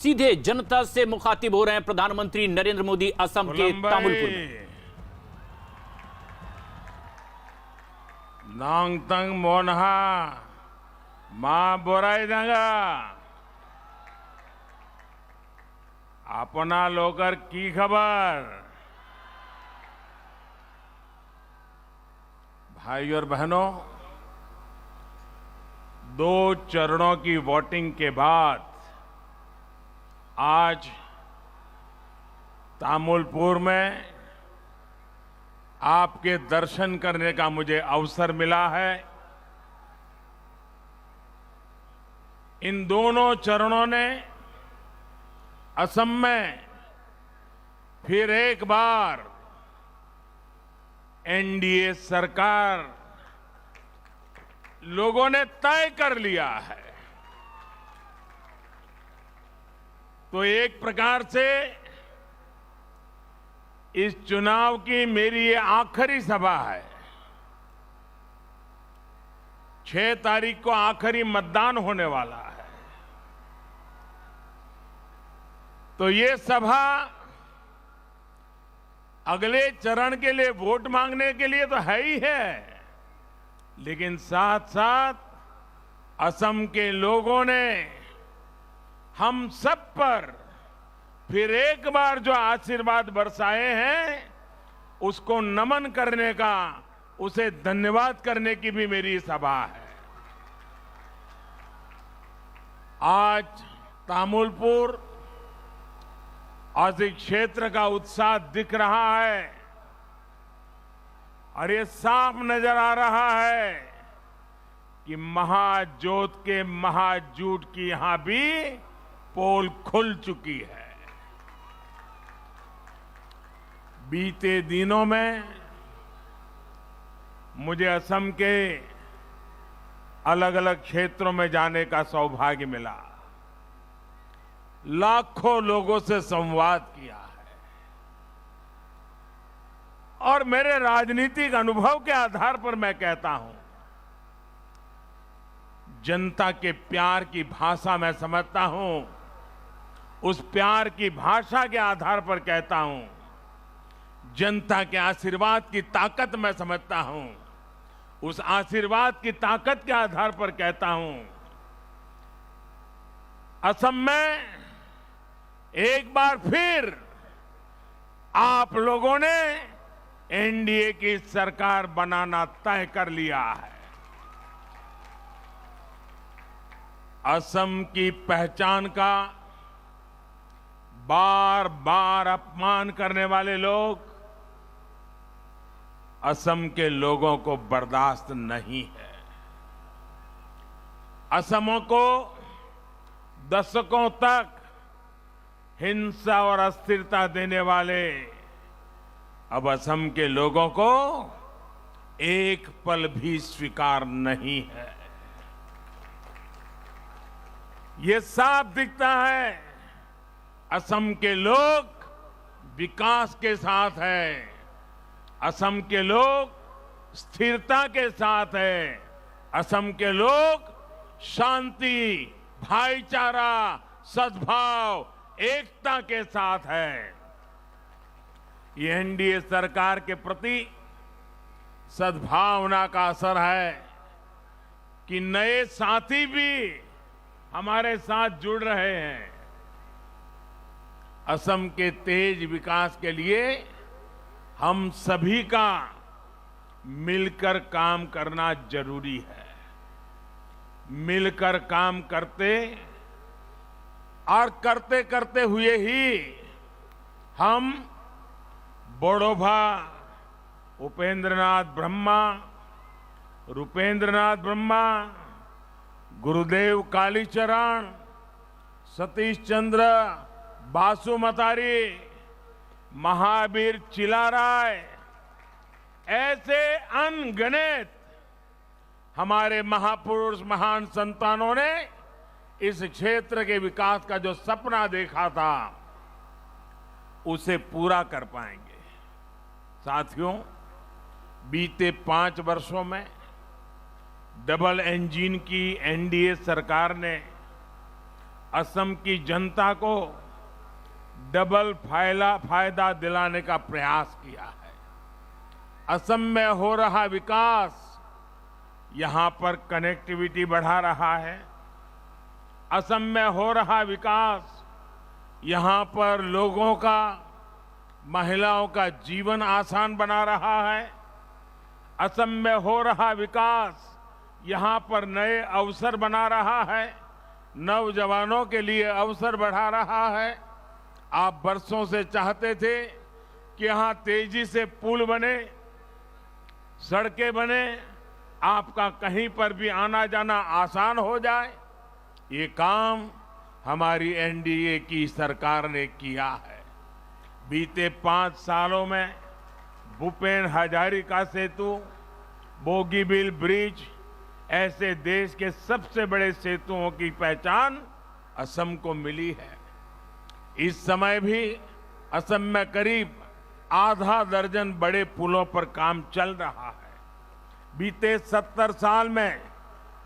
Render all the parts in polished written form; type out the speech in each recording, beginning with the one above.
सीधे जनता से मुखातिब हो रहे हैं प्रधानमंत्री नरेंद्र मोदी असम के तामुलपुर में। नांगतंग मोनहा मां बोराई दंगा अपना लोकर की खबर। भाई और बहनों, 2 चरणों की वोटिंग के बाद आज तामुलपुर में आपके दर्शन करने का मुझे अवसर मिला है। इन दोनों चरणों ने असम में फिर एक बार एनडीए सरकार लोगों ने तय कर लिया है। तो एक प्रकार से इस चुनाव की मेरी ये आखिरी सभा है। 6 तारीख को आखिरी मतदान होने वाला है। तो ये सभा अगले चरण के लिए वोट मांगने के लिए तो है ही है, लेकिन साथ साथ असम के लोगों ने हम सब पर फिर एक बार जो आशीर्वाद बरसाए हैं, उसको नमन करने का, उसे धन्यवाद करने की भी मेरी सभा है। आज तामुलपुर और इस क्षेत्र का उत्साह दिख रहा है और ये साफ नजर आ रहा है कि महाजोत के महाजूट की यहां भी पोल खुल चुकी है। बीते दिनों में मुझे असम के अलग अलग क्षेत्रों में जाने का सौभाग्य मिला। लाखों लोगों से संवाद किया है और मेरे राजनीतिक अनुभव के आधार पर मैं कहता हूं, जनता के प्यार की भाषा मैं समझता हूं। उस प्यार की भाषा के आधार पर कहता हूं, जनता के आशीर्वाद की ताकत मैं समझता हूं। उस आशीर्वाद की ताकत के आधार पर कहता हूं, असम में एक बार फिर आप लोगों ने एनडीए की सरकार बनाना तय कर लिया है। असम की पहचान का बार बार अपमान करने वाले लोग असम के लोगों को बर्दाश्त नहीं है। असम को दशकों तक हिंसा और अस्थिरता देने वाले अब असम के लोगों को एक पल भी स्वीकार नहीं है। ये साफ दिखता है, असम के लोग विकास के साथ हैं। असम के लोग स्थिरता के साथ हैं। असम के लोग शांति, भाईचारा, सद्भाव, एकता के साथ है। ये एनडीए सरकार के प्रति सद्भावना का असर है कि नए साथी भी हमारे साथ जुड़ रहे हैं। असम के तेज विकास के लिए हम सभी का मिलकर काम करना जरूरी है। मिलकर काम करते और करते करते हुए ही हम बोडोभा उपेंद्रनाथ ब्रह्मा, रूपेंद्रनाथ ब्रह्मा, गुरुदेव कालीचरण, सतीश चंद्र बासुमतारी, महावीर चिलाराय, ऐसे अनगिनत हमारे महापुरुष, महान संतानों ने इस क्षेत्र के विकास का जो सपना देखा था, उसे पूरा कर पाएंगे। साथियों, बीते 5 वर्षों में डबल इंजन की एनडीए सरकार ने असम की जनता को डबल फायदा दिलाने का प्रयास किया है। असम में हो रहा विकास यहां पर कनेक्टिविटी बढ़ा रहा है। असम में हो रहा विकास यहां पर लोगों का, महिलाओं का जीवन आसान बना रहा है। असम में हो रहा विकास यहां पर नए अवसर बना रहा है, नौजवानों के लिए अवसर बढ़ा रहा है। आप बरसों से चाहते थे कि यहां तेजी से पुल बने, सड़कें बने, आपका कहीं पर भी आना जाना आसान हो जाए। ये काम हमारी एनडीए की सरकार ने किया है। बीते 5 सालों में भूपेन हजारिका सेतु, बोगीबील ब्रिज ऐसे देश के सबसे बड़े सेतुओं की पहचान असम को मिली है। इस समय भी असम में करीब आधा दर्जन बड़े पुलों पर काम चल रहा है। बीते 70 साल में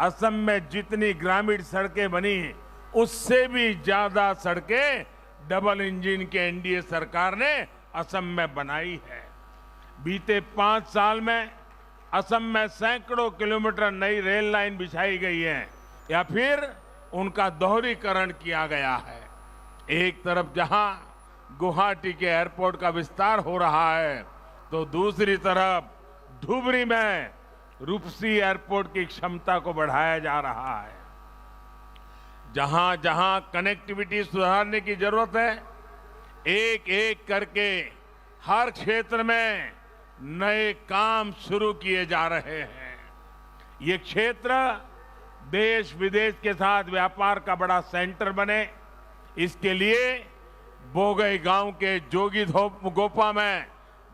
असम में जितनी ग्रामीण सड़कें बनी, उससे भी ज्यादा सड़कें डबल इंजन के एनडीए सरकार ने असम में बनाई है। बीते 5 साल में असम में सैकड़ों किलोमीटर नई रेल लाइन बिछाई गई है या फिर उनका दोहरीकरण किया गया है। एक तरफ जहां गुवाहाटी के एयरपोर्ट का विस्तार हो रहा है, तो दूसरी तरफ धुबरी में रूपसी एयरपोर्ट की क्षमता को बढ़ाया जा रहा है। जहां जहां कनेक्टिविटी सुधारने की जरूरत है, एक एक करके हर क्षेत्र में नए काम शुरू किए जा रहे हैं। ये क्षेत्र देश विदेश के साथ व्यापार का बड़ा सेंटर बने, इसके लिए बोगई गांव के जोगी गोपा में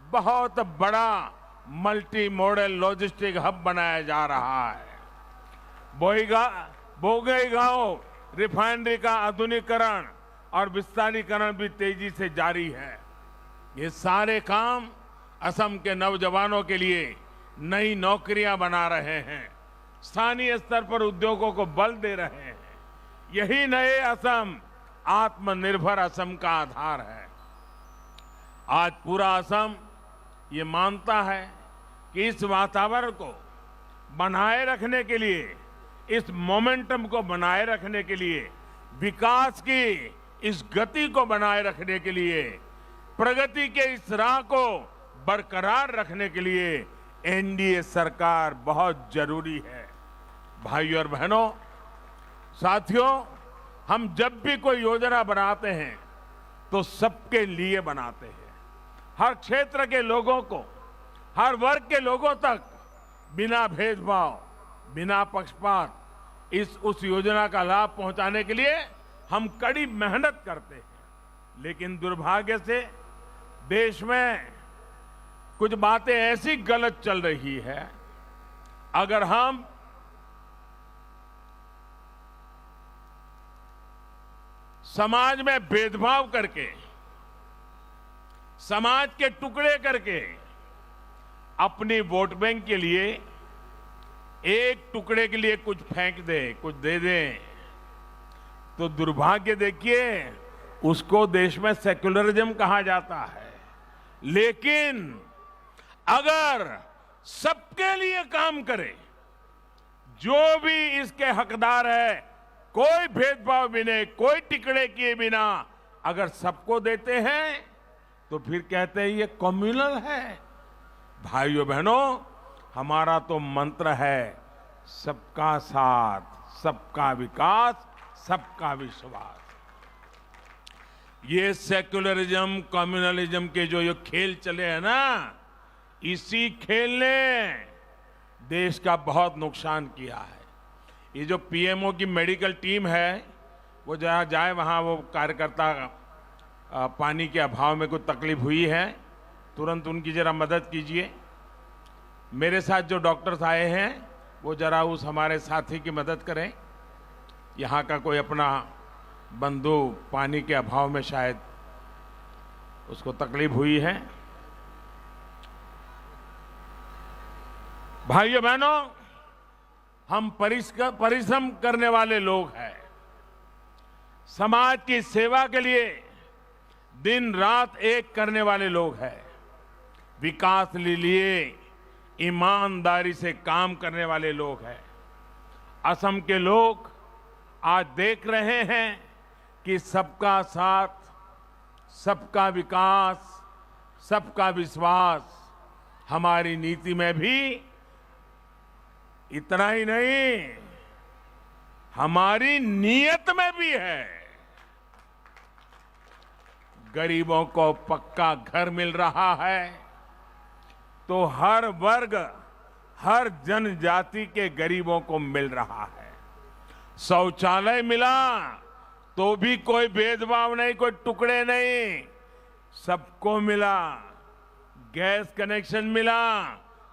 बहुत बड़ा मल्टी मॉडल लॉजिस्टिक हब बनाया जा रहा है। बोगई गांव रिफाइनरी का आधुनिकीकरण और विस्तारीकरण भी तेजी से जारी है। ये सारे काम असम के नौजवानों के लिए नई नौकरियां बना रहे हैं, स्थानीय स्तर पर उद्योगों को बल दे रहे हैं। यही नए असम, आत्मनिर्भर असम का आधार है। आज पूरा असम ये मानता है कि इस वातावरण को बनाए रखने के लिए, इस मोमेंटम को बनाए रखने के लिए, विकास की इस गति को बनाए रखने के लिए, प्रगति के इस राह को बरकरार रखने के लिए एनडीए सरकार बहुत जरूरी है। भाइयों और बहनों, साथियों, हम जब भी कोई योजना बनाते हैं तो सबके लिए बनाते हैं। हर क्षेत्र के लोगों को, हर वर्ग के लोगों तक बिना भेदभाव, बिना पक्षपात उस योजना का लाभ पहुंचाने के लिए हम कड़ी मेहनत करते हैं। लेकिन दुर्भाग्य से देश में कुछ बातें ऐसी गलत चल रही है। अगर हम समाज में भेदभाव करके, समाज के टुकड़े करके अपनी वोट बैंक के लिए एक टुकड़े के लिए कुछ फेंक दे, कुछ दे दें, तो दुर्भाग्य देखिए, उसको देश में सेक्युलरिज्म कहा जाता है। लेकिन अगर सबके लिए काम करे, जो भी इसके हकदार है, कोई भेदभाव बिना, कोई टिकड़े किए बिना अगर सबको देते हैं, तो फिर कहते हैं ये कम्युनल है। भाइयों बहनों, हमारा तो मंत्र है सबका साथ, सबका विकास, सबका विश्वास। ये सेक्युलरिज्म, कम्युनलिज्म के जो ये खेल चले हैं ना, इसी खेल ने देश का बहुत नुकसान किया है। ये जो पीएमओ की मेडिकल टीम है, वो जहाँ जाए वहाँ वो कार्यकर्ता पानी के अभाव में कोई तकलीफ हुई है, तुरंत उनकी जरा मदद कीजिए। मेरे साथ जो डॉक्टर्स आए हैं, वो जरा उस हमारे साथी की मदद करें। यहाँ का कोई अपना बंधु पानी के अभाव में शायद उसको तकलीफ हुई है। भाइयों बहनों, हम परिश्रम करने वाले लोग हैं। समाज की सेवा के लिए दिन रात एक करने वाले लोग हैं। विकास के लिए ईमानदारी से काम करने वाले लोग हैं। असम के लोग आज देख रहे हैं कि सबका साथ, सबका विकास, सबका विश्वास हमारी नीति में भी इतना ही नहीं, हमारी नीयत में भी है। गरीबों को पक्का घर मिल रहा है तो हर वर्ग, हर जनजाति के गरीबों को मिल रहा है। शौचालय मिला तो भी कोई भेदभाव नहीं, कोई टुकड़े नहीं, सबको मिला। गैस कनेक्शन मिला,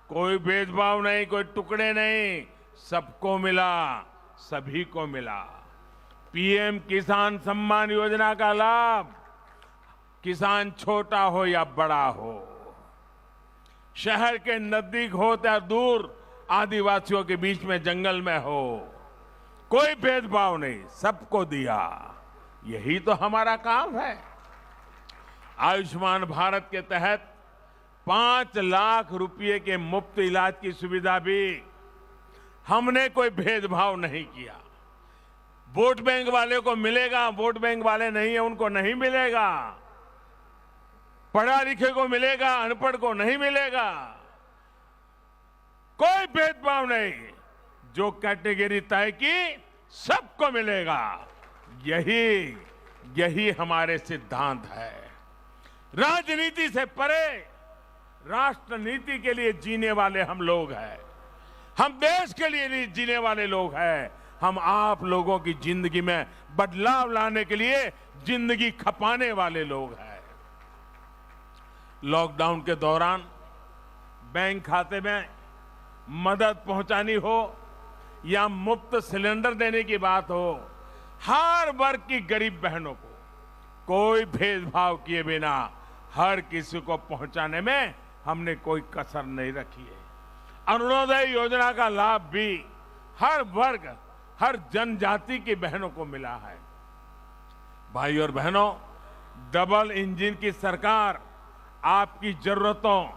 कोई भेदभाव नहीं, कोई टुकड़े नहीं, सबको मिला, सभी को मिला। पीएम किसान सम्मान योजना का लाभ, किसान छोटा हो या बड़ा हो, शहर के नजदीक हो या दूर, आदिवासियों के बीच में जंगल में हो, कोई भेदभाव नहीं, सबको दिया। यही तो हमारा काम है। आयुष्मान भारत के तहत 5 लाख रुपए के मुफ्त इलाज की सुविधा भी हमने कोई भेदभाव नहीं किया। वोट बैंक वाले को मिलेगा, वोट बैंक वाले नहीं है उनको नहीं मिलेगा। पढ़ा लिखे को मिलेगा, अनपढ़ को नहीं मिलेगा। कोई भेदभाव नहीं, जो कैटेगरी तय की सबको मिलेगा। यही हमारे सिद्धांत है। राजनीति से परे राष्ट्र नीति के लिए जीने वाले हम लोग हैं। हम देश के लिए जीने वाले लोग हैं। हम आप लोगों की जिंदगी में बदलाव लाने के लिए जिंदगी खपाने वाले लोग हैं। लॉकडाउन के दौरान बैंक खाते में मदद पहुंचानी हो या मुफ्त सिलेंडर देने की बात हो, हर वर्ग की गरीब बहनों को कोई भेदभाव किए बिना हर किसी को पहुंचाने में हमने कोई कसर नहीं रखी है। अरुणोदय योजना का लाभ भी हर वर्ग, हर जनजाति की बहनों को मिला है। भाई और बहनों, डबल इंजन की सरकार आपकी जरूरतों,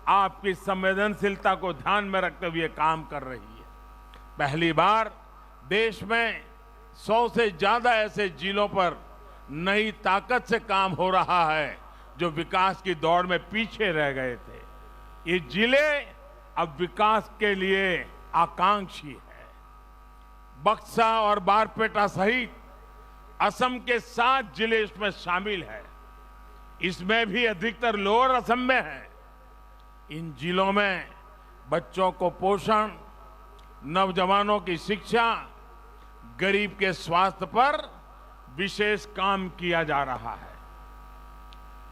आपकी संवेदनशीलता को ध्यान में रखते हुए काम कर रही है। पहली बार देश में 100 से ज्यादा ऐसे जिलों पर नई ताकत से काम हो रहा है जो विकास की दौड़ में पीछे रह गए थे। ये जिले अब विकास के लिए आकांक्षी है। बक्सा और बारपेटा सहित असम के 7 जिले इसमें शामिल है। इसमें भी अधिकतर लोअर असम में है। इन जिलों में बच्चों को पोषण, नौजवानों की शिक्षा, गरीब के स्वास्थ्य पर विशेष काम किया जा रहा है।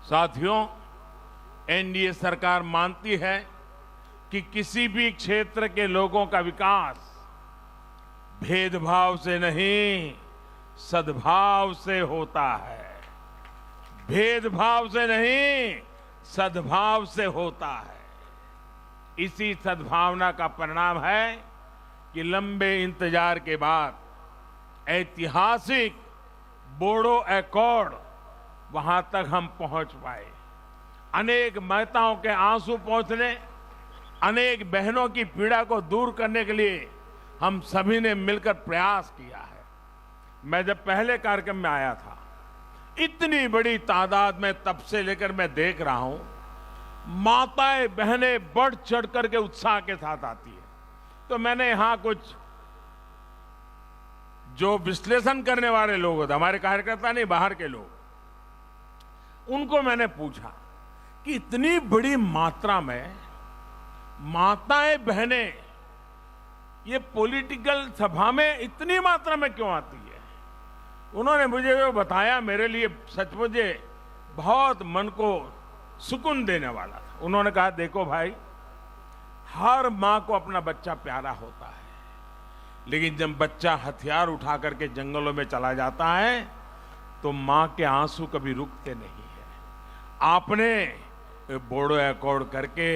साथियों, एनडीए सरकार मानती है कि किसी भी क्षेत्र के लोगों का विकास भेदभाव से नहीं, सद्भाव से होता है। भेदभाव से नहीं, सद्भाव से होता है। इसी सद्भावना का परिणाम है कि लंबे इंतजार के बाद ऐतिहासिक बोडो एकॉर्ड वहां तक हम पहुंच पाए। अनेक माताओं के आंसू पहुंचने, अनेक बहनों की पीड़ा को दूर करने के लिए हम सभी ने मिलकर प्रयास किया है। मैं जब पहले कार्यक्रम में आया था, इतनी बड़ी तादाद में तब से लेकर मैं देख रहा हूं, माताएं बहनें बढ़ चढ़ करके उत्साह के साथ आती है। तो मैंने यहां कुछ जो विश्लेषण करने वाले लोग होते, हमारे कार्यकर्ता नहीं, बाहर के लोग, उनको मैंने पूछा कि इतनी बड़ी मात्रा में माताएं बहनें ये पॉलिटिकल सभा में इतनी मात्रा में क्यों आती है। उन्होंने मुझे जो बताया, मेरे लिए सचमुच बहुत मन को सुकून देने वाला था। उन्होंने कहा, देखो भाई, हर मां को अपना बच्चा प्यारा होता है, लेकिन जब बच्चा हथियार उठा करके जंगलों में चला जाता है तो मां के आंसू कभी रुकते नहीं है। आपने बोडो एकॉर्ड करके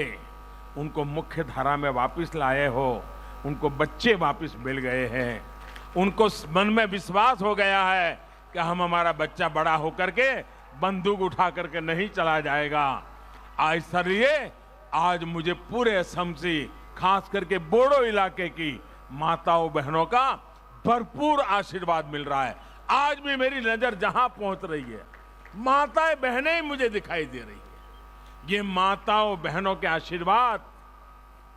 उनको मुख्य धारा में वापस लाए हो, उनको बच्चे वापस मिल गए हैं, उनको मन में विश्वास हो गया है कि हमारा बच्चा बड़ा होकर के बंदूक उठा करके नहीं चला जाएगा। इसलिए आज मुझे पूरे असम से, खास करके बोडो इलाके की माताओं बहनों का भरपूर आशीर्वाद मिल रहा है। आज भी मेरी नजर जहां पहुंच रही है, माताएं बहनें ही मुझे दिखाई दे रही है। ये माताओं बहनों के आशीर्वाद,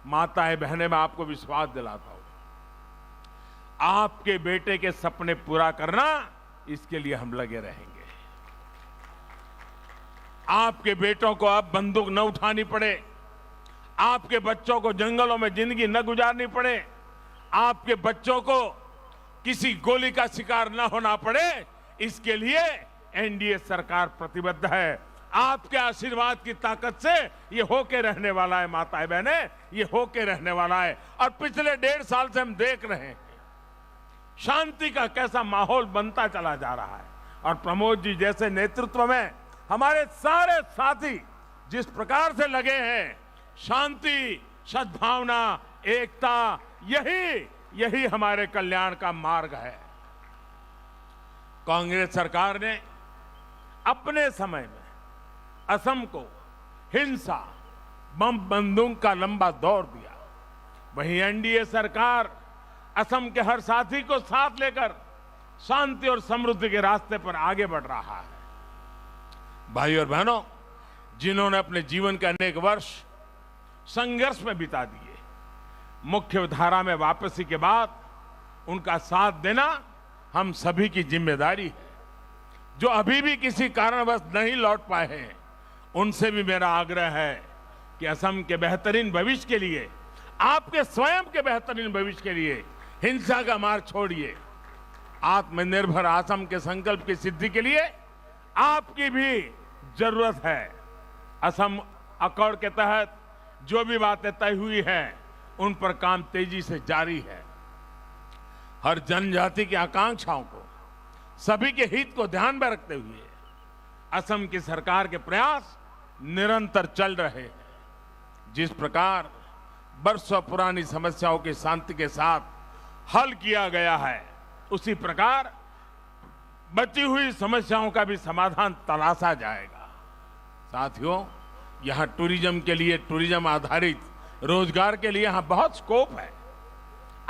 माताएं बहनें, मैं आपको विश्वास दिलाता हूं, आपके बेटे के सपने पूरा करना, इसके लिए हम लगे रहेंगे। आपके बेटों को अब बंदूक न उठानी पड़े, आपके बच्चों को जंगलों में जिंदगी न गुजारनी पड़े, आपके बच्चों को किसी गोली का शिकार न होना पड़े, इसके लिए एनडीए सरकार प्रतिबद्ध है। आपके आशीर्वाद की ताकत से ये होके रहने वाला है माताएं बहनें, ये होके रहने वाला है। और पिछले 1.5 साल से हम देख रहे हैं शांति का कैसा माहौल बनता चला जा रहा है। और प्रमोद जी जैसे नेतृत्व में हमारे सारे साथी जिस प्रकार से लगे हैं, शांति, सद्भावना, एकता, यही हमारे कल्याण का मार्ग है। कांग्रेस सरकार ने अपने समय में असम को हिंसा, बम बंदूक का लंबा दौर दिया। वहीं एनडीए सरकार असम के हर साथी को साथ लेकर शांति और समृद्धि के रास्ते पर आगे बढ़ रहा है। भाई और बहनों, जिन्होंने अपने जीवन के अनेक वर्ष संघर्ष में बिता दिए, मुख्य धारा में वापसी के बाद उनका साथ देना हम सभी की जिम्मेदारी है। जो अभी भी किसी कारणवश नहीं लौट पाए हैं, उनसे भी मेरा आग्रह है कि असम के बेहतरीन भविष्य के लिए, आपके स्वयं के बेहतरीन भविष्य के लिए हिंसा का मार्ग छोड़िए। आत्मनिर्भर असम के संकल्प की सिद्धि के लिए आपकी भी जरूरत है। असम अकॉर्ड के तहत जो भी बातें तय हुई हैं, उन पर काम तेजी से जारी है। हर जनजाति की आकांक्षाओं को, सभी के हित को ध्यान में रखते हुए असम की सरकार के प्रयास निरंतर चल रहे हैं। जिस प्रकार बरसों पुरानी समस्याओं की शांति के साथ हल किया गया है, उसी प्रकार बची हुई समस्याओं का भी समाधान तलाशा जाएगा। साथियों, यहां टूरिज्म के लिए, टूरिज्म आधारित रोजगार के लिए यहां बहुत स्कोप है।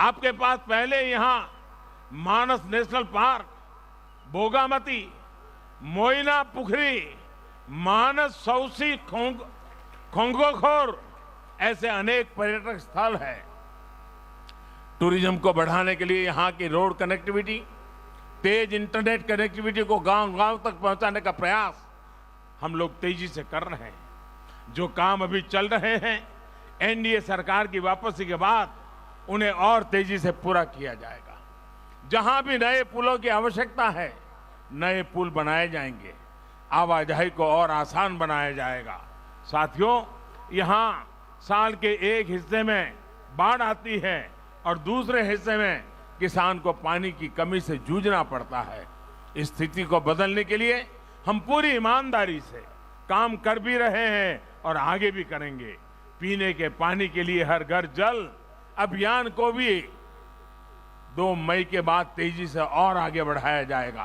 आपके पास पहले यहां मानस नेशनल पार्क, बोगामती, मोइना पुखरी, मानस सौसी, खोंगोखोर, ऐसे अनेक पर्यटक स्थल हैं। टूरिज्म को बढ़ाने के लिए यहां की रोड कनेक्टिविटी, तेज इंटरनेट कनेक्टिविटी को गांव-गांव तक पहुंचाने का प्रयास हम लोग तेजी से कर रहे हैं। जो काम अभी चल रहे हैं, एनडीए सरकार की वापसी के बाद उन्हें और तेजी से पूरा किया जाएगा। जहां भी नए पुलों की आवश्यकता है, नए पुल बनाए जाएंगे, आवाजाही को और आसान बनाया जाएगा। साथियों, यहां साल के एक हिस्से में बाढ़ आती है और दूसरे हिस्से में किसान को पानी की कमी से जूझना पड़ता है। इस स्थिति को बदलने के लिए हम पूरी ईमानदारी से काम कर भी रहे हैं और आगे भी करेंगे। पीने के पानी के लिए हर घर जल अभियान को भी 2 मई के बाद तेजी से और आगे बढ़ाया जाएगा।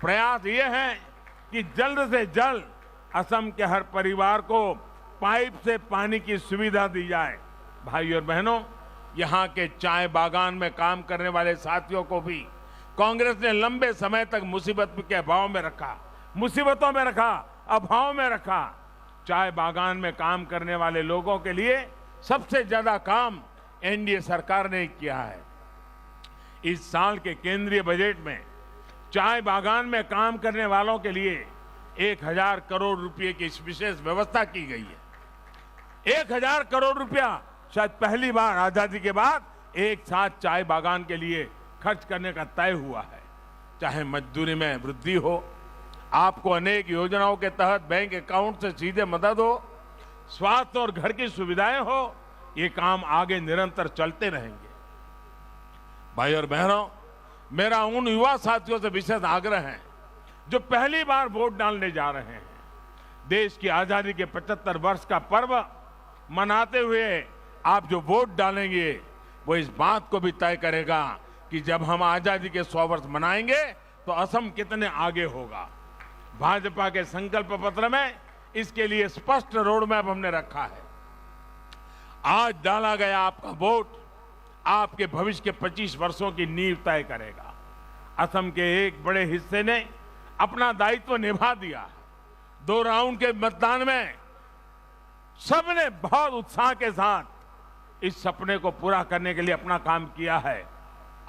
प्रयास ये है कि जल्द से जल्द असम के हर परिवार को पाइप से पानी की सुविधा दी जाए। भाई और बहनों, यहाँ के चाय बागान में काम करने वाले साथियों को भी कांग्रेस ने लंबे समय तक मुसीबतों में रखा, अभाव में रखा। चाय बागान में काम करने वाले लोगों के लिए सबसे ज्यादा काम एनडीए सरकार ने किया है। इस साल के केंद्रीय बजट में चाय बागान में काम करने वालों के लिए 1000 करोड़ रुपए की विशेष व्यवस्था की गई है। 1000 करोड़ रुपया शायद पहली बार आजादी के बाद एक साथ चाय बागान के लिए खर्च करने का तय हुआ है। चाहे मजदूरी में वृद्धि हो, आपको अनेक योजनाओं के तहत बैंक अकाउंट से सीधे मदद हो, स्वास्थ्य और घर की सुविधाएं हो, ये काम आगे निरंतर चलते रहेंगे। भाई और बहनों, मेरा उन युवा साथियों से विशेष आग्रह है जो पहली बार वोट डालने जा रहे हैं। देश की आजादी के 75 वर्ष का पर्व मनाते हुए आप जो वोट डालेंगे, वो इस बात को भी तय करेगा कि जब हम आजादी के 100 वर्ष मनाएंगे तो असम कितने आगे होगा। भाजपा के संकल्प पत्र में इसके लिए स्पष्ट रोड मैप हमने रखा है। आज डाला गया आपका वोट आपके भविष्य के 25 वर्षों की नींव तय करेगा। असम के एक बड़े हिस्से ने अपना दायित्व निभा दिया। 2 राउंड के मतदान में सबने बहुत उत्साह के साथ इस सपने को पूरा करने के लिए अपना काम किया है।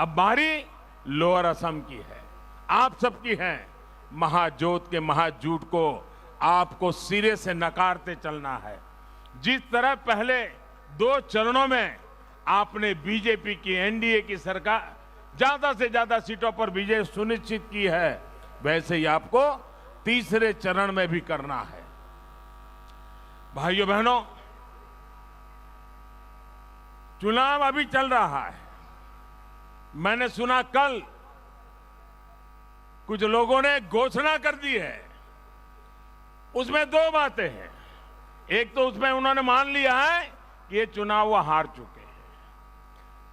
अब बारी लोअर असम की है, आप सबकी है। महाजोत के महाजूट को आपको सिरे से नकारते चलना है। जिस तरह पहले 2 चरणों में आपने बीजेपी की एनडीए की सरकार ज्यादा से ज्यादा सीटों पर विजय सुनिश्चित की है, वैसे ही आपको तीसरे चरण में भी करना है। भाइयों बहनों, चुनाव अभी चल रहा है। मैंने सुना कल कुछ लोगों ने घोषणा कर दी है। उसमें 2 बातें हैं। एक तो उसमें उन्होंने मान लिया है कि ये चुनाव वो हार चुके हैं,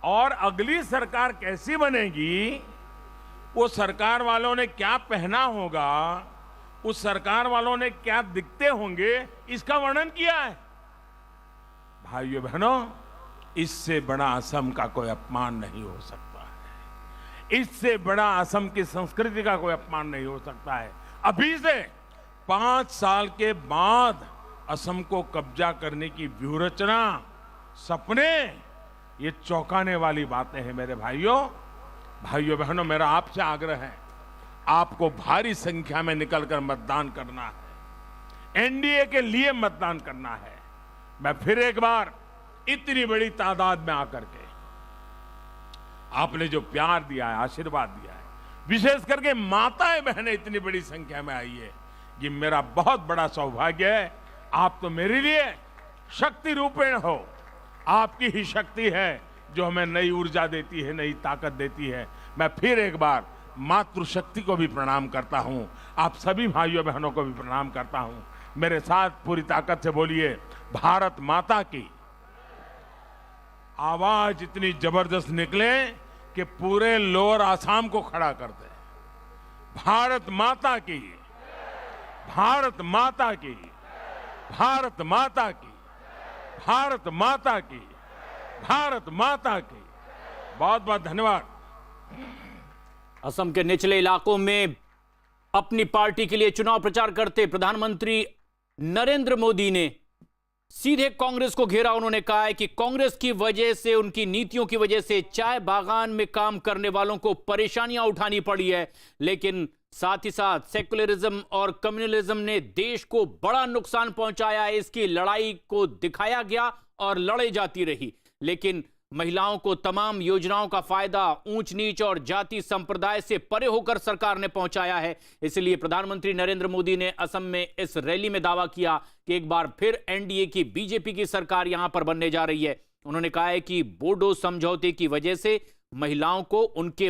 और अगली सरकार कैसी बनेगी, वो सरकार वालों ने क्या पहना होगा, उस सरकार वालों ने क्या दिखते होंगे, इसका वर्णन किया है। भाइयों बहनों, इससे बड़ा असम का कोई अपमान नहीं हो सकता है। इससे बड़ा असम की संस्कृति का कोई अपमान नहीं हो सकता है। अभी से 5 साल के बाद असम को कब्जा करने की व्यूहरचना, सपने, ये चौंकाने वाली बातें हैं। मेरे भाइयों बहनों, मेरा आपसे आग्रह है, आपको भारी संख्या में निकलकर मतदान करना है। एनडीए के लिए मतदान करना है। मैं फिर एक बार इतनी बड़ी तादाद में आकर के आपने जो प्यार दिया है, आशीर्वाद दिया है, विशेष करके माताएं बहनें इतनी बड़ी संख्या में आई है, ये मेरा बहुत बड़ा सौभाग्य है। आप तो मेरे लिए शक्ति रूपेण हो। आपकी ही शक्ति है जो हमें नई ऊर्जा देती है, नई ताकत देती है। मैं फिर एक बार मातृशक्ति को भी प्रणाम करता हूं, आप सभी भाइयों बहनों को भी प्रणाम करता हूं। मेरे साथ पूरी ताकत से बोलिए, भारत माता की। आवाज इतनी जबरदस्त निकले कि पूरे लोअर आसाम को खड़ा कर दे। भारत माता की, भारत माता की, भारत माता की, भारत माता की, भारत माता की। बहुत बहुत धन्यवाद। असम के निचले इलाकों में अपनी पार्टी के लिए चुनाव प्रचार करते प्रधानमंत्री नरेंद्र मोदी ने सीधे कांग्रेस को घेरा। उन्होंने कहा है कि कांग्रेस की वजह से, उनकी नीतियों की वजह से चाय बागान में काम करने वालों को परेशानियां उठानी पड़ी है, लेकिन साथ ही साथ सेक्युलरिज्म और कम्युनलिज्म ने देश को बड़ा नुकसान पहुंचाया है। इसकी लड़ाई को दिखाया गया और लड़ाई जाती रही, लेकिन महिलाओं को तमाम योजनाओं का फायदा ऊंच नीच और जाति संप्रदाय से परे होकर सरकार ने पहुंचाया है। इसलिए प्रधानमंत्री नरेंद्र मोदी ने असम में इस रैली में दावा किया कि एक बार फिर एनडीए की, बीजेपी की सरकार यहां पर बनने जा रही है। उन्होंने कहा है कि बोडो समझौते की वजह से महिलाओं को उनके